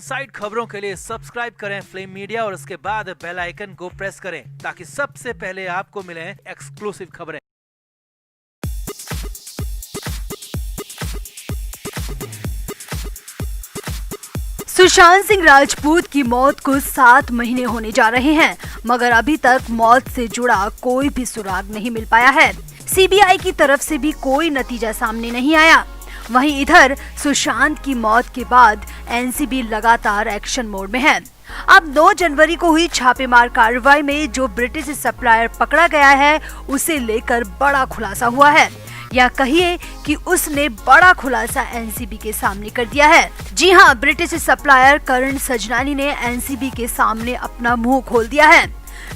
Side खबरों के लिए सब्सक्राइब करें फ्लेम मीडिया और उसके बाद बेल आइकन को प्रेस करें ताकि सबसे पहले आपको मिले एक्सक्लूसिव खबरें। सुशांत सिंह राजपूत की मौत को 7 महीने होने जा रहे हैं, मगर अभी तक मौत से जुड़ा कोई भी सुराग नहीं मिल पाया है। सीबीआई की तरफ से भी कोई नतीजा सामने नहीं आया। वहीं इधर सुशांत की मौत के बाद एनसीबी लगातार एक्शन मोड में है। अब 9 जनवरी को हुई छापेमार कार्रवाई में जो ब्रिटिश सप्लायर पकड़ा गया है, उसे लेकर बड़ा खुलासा हुआ है, या कहिए कि उसने बड़ा खुलासा एनसीबी के सामने कर दिया है। जी हां, ब्रिटिश सप्लायर करण सजनानी ने एनसीबी के सामने अपना मुंह खोल दिया है।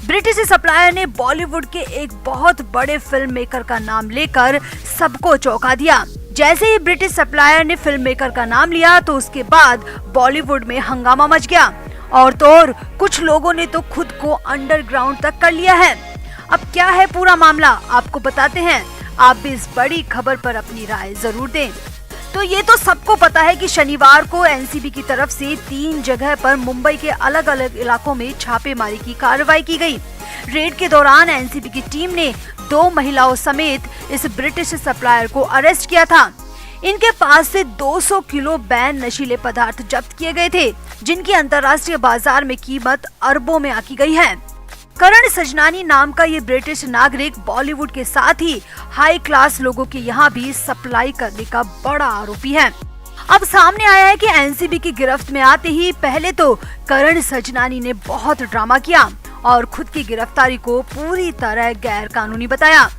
ब्रिटिश सप्लायर ने बॉलीवुड के एक बहुत बड़े फिल्म मेकर का नाम लेकर सबको चौंका दिया। जैसे ही ब्रिटिश सप्लायर ने फिल्म मेकर का नाम लिया तो उसके बाद बॉलीवुड में हंगामा मच गया, और तो और कुछ लोगों ने तो खुद को अंडरग्राउंड तक कर लिया है। अब क्या है पूरा मामला, आपको बताते हैं। आप भी इस बड़ी खबर पर अपनी राय जरूर दें। तो ये तो सबको पता है कि शनिवार को एनसीबी की तरफ से 3 जगह पर मुंबई के अलग अलग इलाकों में छापेमारी की कार्रवाई की गई। रेड के दौरान एनसीबी की टीम ने 2 महिलाओं समेत इस ब्रिटिश सप्लायर को अरेस्ट किया था। इनके पास से 200 किलो बैन नशीले पदार्थ जब्त किए गए थे, जिनकी अंतर्राष्ट्रीय बाजार में कीमत अरबों में आकी गई है। करण सजनानी नाम का ये ब्रिटिश नागरिक बॉलीवुड के साथ ही हाई क्लास लोगों के यहाँ भी सप्लाई करने का बड़ा आरोपी है। अब सामने आया है कि एनसीबी की गिरफ्त में आते ही पहले तो करण सजनानी ने बहुत ड्रामा किया और खुद की गिरफ्तारी को पूरी तरह गैर कानूनी बताया।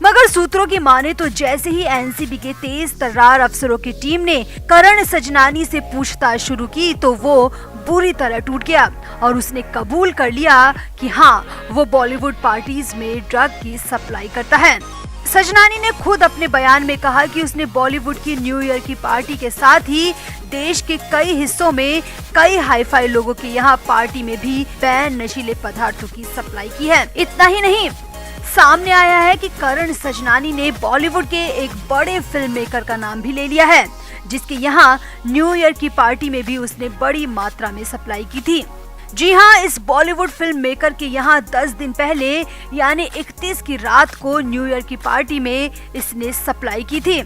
मगर सूत्रों की माने तो जैसे ही एनसीबी के तेज तर्रार अफसरों की टीम ने करण सजनानी से पूछताछ शुरू की तो वो पूरी तरह टूट गया और उसने कबूल कर लिया कि हाँ, वो बॉलीवुड पार्टीज में ड्रग की सप्लाई करता है। सजनानी ने खुद अपने बयान में कहा कि उसने बॉलीवुड की न्यू ईयर की पार्टी के साथ ही देश के कई हिस्सों में कई हाईफाई लोगों के यहाँ पार्टी में भी बैन नशीले पदार्थों की सप्लाई की है। इतना ही नहीं, सामने आया है कि करण सजनानी ने बॉलीवुड के एक बड़े फिल्म मेकर का नाम भी ले लिया है, जिसके यहाँ न्यू ईयर की पार्टी में भी उसने बड़ी मात्रा में सप्लाई की थी। जी हाँ, इस बॉलीवुड फिल्म मेकर के यहाँ 10 दिन पहले यानी 31 की रात को न्यू ईयर की पार्टी में इसने सप्लाई की थी।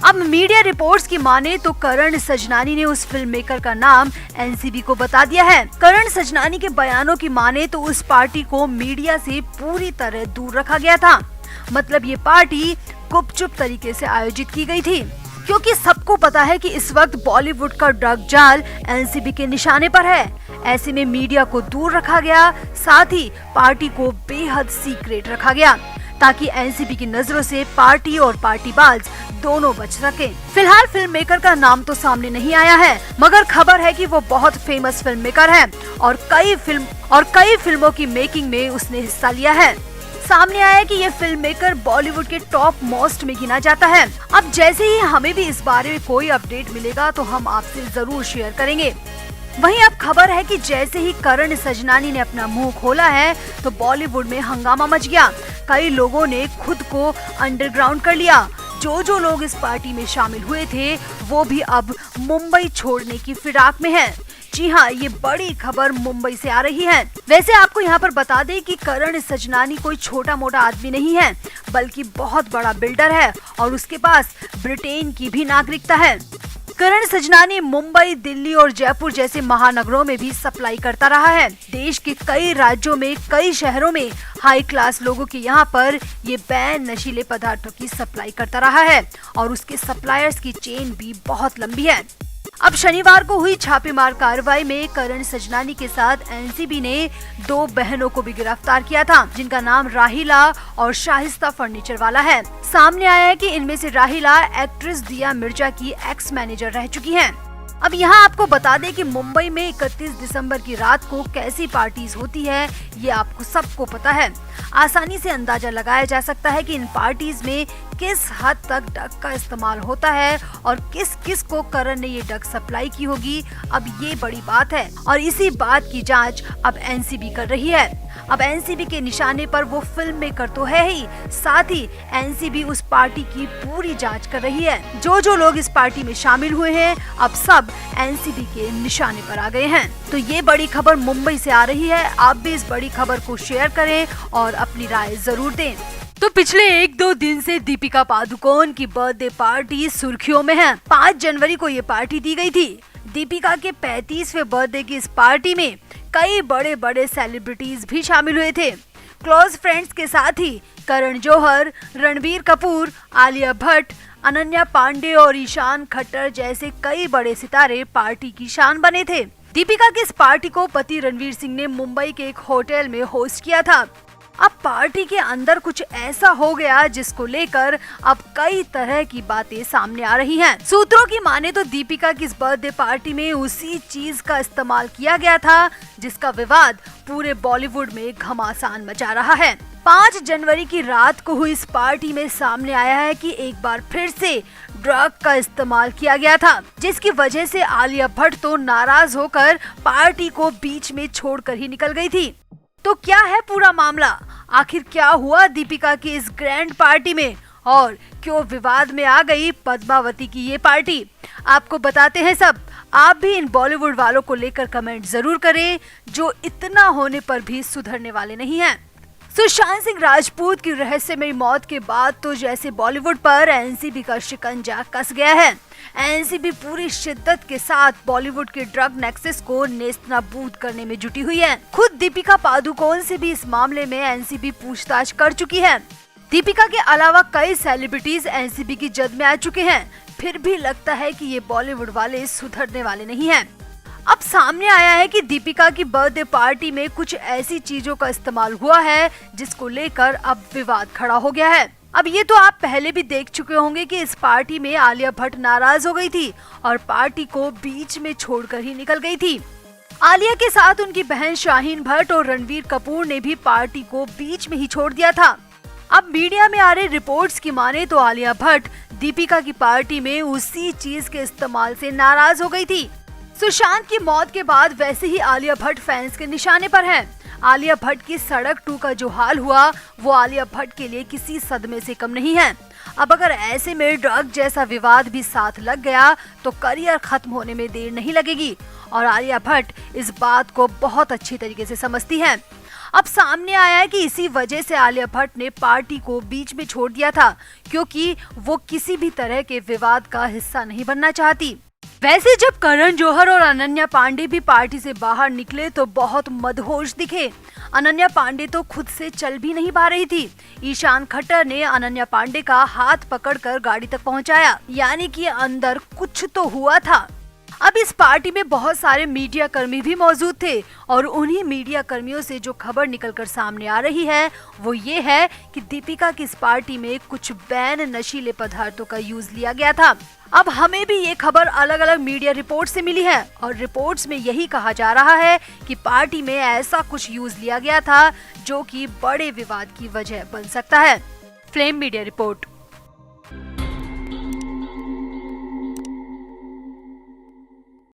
अब मीडिया रिपोर्ट्स की माने तो करण सजनानी ने उस फिल्म मेकर का नाम एनसीबी को बता दिया है। करण सजनानी के बयानों की माने तो उस पार्टी को मीडिया से पूरी तरह दूर रखा गया था। मतलब ये पार्टी गुपचुप तरीके से आयोजित की गई थी, क्योंकि सबको पता है कि इस वक्त बॉलीवुड का ड्रग जाल एनसीबी के निशाने पर है। ऐसे में मीडिया को दूर रखा गया, साथ ही पार्टी को बेहद सीक्रेट रखा गया ताकि एनसीबी की नजरों से पार्टी और पार्टीबाज दोनों बच सके। फिलहाल फिल्म मेकर का नाम तो सामने नहीं आया है, मगर खबर है कि वो बहुत फेमस फिल्म मेकर है और कई फिल्मों की मेकिंग में उसने हिस्सा लिया है। सामने आया है कि ये फिल्म मेकर बॉलीवुड के टॉप मोस्ट में गिना जाता है। अब जैसे ही हमें भी इस बारे में कोई अपडेट मिलेगा तो हम आपसे जरूर शेयर करेंगे। वहीं अब खबर है कि जैसे ही करण सजनानी ने अपना मुंह खोला है तो बॉलीवुड में हंगामा मच गया। कई लोगों ने खुद को अंडरग्राउंड कर लिया। जो लोग इस पार्टी में शामिल हुए थे वो भी अब मुंबई छोड़ने की फिराक में हैं। जी हाँ, ये बड़ी खबर मुंबई से आ रही है। वैसे आपको यहाँ पर बता दें कि करण सजनानी कोई छोटा मोटा आदमी नहीं है, बल्कि बहुत बड़ा बिल्डर है और उसके पास ब्रिटेन की भी नागरिकता है। करण सजनानी मुंबई, दिल्ली और जयपुर जैसे महानगरों में भी सप्लाई करता रहा है। देश के कई राज्यों में, कई शहरों में हाई क्लास लोगों के यहाँ पर ये बैन नशीले पदार्थों की सप्लाई करता रहा है और उसके सप्लायर्स की चेन भी बहुत लंबी है। अब शनिवार को हुई छापेमार कार्रवाई में करण सजनानी के साथ एनसीबी ने 2 बहनों को भी गिरफ्तार किया था, जिनका नाम राहिला और शाहिस्ता फर्नीचर वाला है। सामने आया है कि इनमें से राहिला एक्ट्रेस दिया मिर्जा की एक्स मैनेजर रह चुकी हैं। अब यहाँ आपको बता दें कि मुंबई में 31 दिसंबर की रात को कैसी पार्टीज होती है, ये आपको सबको पता है। आसानी से अंदाजा लगाया जा सकता है कि इन पार्टीज में किस हद तक ड्रग का इस्तेमाल होता है और किस किस को करण ने ये ड्रग सप्लाई की होगी। अब ये बड़ी बात है और इसी बात की जांच अब एनसीबी कर रही है। अब एनसीबी के निशाने पर वो फिल्म मेकर तो है ही, साथ ही एनसीबी उस पार्टी की पूरी जांच कर रही है। जो लोग इस पार्टी में शामिल हुए हैं अब सब एनसीबी के निशाने पर आ गए हैं। तो ये बड़ी खबर मुंबई से आ रही है। आप भी इस बड़ी खबर को शेयर करें और अपनी राय जरूर दें। तो पिछले 1-2 दिन से दीपिका पादुकोण की बर्थडे पार्टी सुर्खियों में है। 5 जनवरी को ये पार्टी दी गई थी। दीपिका के 35वें बर्थडे की इस पार्टी में कई बड़े बड़े सेलिब्रिटीज भी शामिल हुए थे। क्लोज फ्रेंड्स के साथ ही करण जौहर, रणबीर कपूर, आलिया भट्ट, अनन्या पांडे और ईशान खट्टर जैसे कई बड़े सितारे पार्टी की शान बने थे। दीपिका की इस पार्टी को पति रणवीर सिंह ने मुंबई के एक होटल में होस्ट किया था। अब पार्टी के अंदर कुछ ऐसा हो गया जिसको लेकर अब कई तरह की बातें सामने आ रही हैं। सूत्रों की माने तो दीपिका की इस बर्थडे पार्टी में उसी चीज का इस्तेमाल किया गया था जिसका विवाद पूरे बॉलीवुड में घमासान मचा रहा है। 5 जनवरी की रात को हुई इस पार्टी में सामने आया है कि एक बार फिर से ड्रग का इस्तेमाल किया गया था, जिसकी वजह से आलिया भट्ट तो नाराज होकर पार्टी को बीच में छोड़कर ही निकल गई थी। तो क्या है पूरा मामला? आखिर क्या हुआ दीपिका की इस ग्रैंड पार्टी में और क्यों विवाद में आ गई पद्मावती की ये पार्टी? आपको बताते हैं सब। आप भी इन बॉलीवुड वालों को लेकर कमेंट जरूर करें जो इतना होने पर भी सुधरने वाले नहीं हैं। सुशांत सिंह राजपूत की रहस्यमयी मौत के बाद तो जैसे बॉलीवुड पर एनसीबी का शिकंजा कस गया है। एनसीबी पूरी शिद्दत के साथ बॉलीवुड के ड्रग नेक्सस को नेस्तनाबूद करने में जुटी हुई है। खुद दीपिका पादुकोण से भी इस मामले में एनसीबी पूछताछ कर चुकी है। दीपिका के अलावा कई सेलिब्रिटीज एनसीबी की जद में आ चुके हैं। फिर भी लगता है कि ये बॉलीवुड वाले सुधरने वाले नहीं हैं। अब सामने आया है कि दीपिका की बर्थडे पार्टी में कुछ ऐसी चीजों का इस्तेमाल हुआ है जिसको लेकर अब विवाद खड़ा हो गया है। अब ये तो आप पहले भी देख चुके होंगे कि इस पार्टी में आलिया भट्ट नाराज हो गई थी और पार्टी को बीच में छोड़कर ही निकल गई थी। आलिया के साथ उनकी बहन शाहीन भट्ट और रणबीर कपूर ने भी पार्टी को बीच में ही छोड़ दिया था। अब मीडिया में आ रही रिपोर्ट्स की माने तो आलिया भट्ट दीपिका की पार्टी में उसी चीज के इस्तेमाल से नाराज हो गई थी। सुशांत की मौत के बाद वैसे ही आलिया भट्ट फैंस के निशाने पर है। आलिया भट्ट की सड़क 2 का जो हाल हुआ वो आलिया भट्ट के लिए किसी सदमे से कम नहीं है। अब अगर ऐसे में ड्रग जैसा विवाद भी साथ लग गया तो करियर खत्म होने में देर नहीं लगेगी और आलिया भट्ट इस बात को बहुत अच्छी तरीके से समझती है। अब सामने आया है कि इसी वजह से आलिया भट्ट ने पार्टी को बीच में छोड़ दिया था क्योंकि वो किसी भी तरह के विवाद का हिस्सा नहीं बनना चाहती। वैसे जब करण जौहर और अनन्या पांडे भी पार्टी से बाहर निकले तो बहुत मदहोश दिखे। अनन्या पांडे तो खुद से चल भी नहीं पा रही थी। ईशान खट्टर ने अनन्या पांडे का हाथ पकड़कर गाड़ी तक पहुंचाया, यानी कि अंदर कुछ तो हुआ था। अब इस पार्टी में बहुत सारे मीडिया कर्मी भी मौजूद थे और उन्हीं मीडिया कर्मियों से जो खबर निकलकर सामने आ रही है वो ये है कि दीपिका की इस पार्टी में कुछ बैन नशीले पदार्थों का यूज लिया गया था। अब हमें भी ये खबर अलग अलग मीडिया रिपोर्ट से मिली है और रिपोर्ट्स में यही कहा जा रहा है कि पार्टी में ऐसा कुछ यूज लिया गया था जो कि बड़े विवाद की वजह बन सकता है। Flame media report.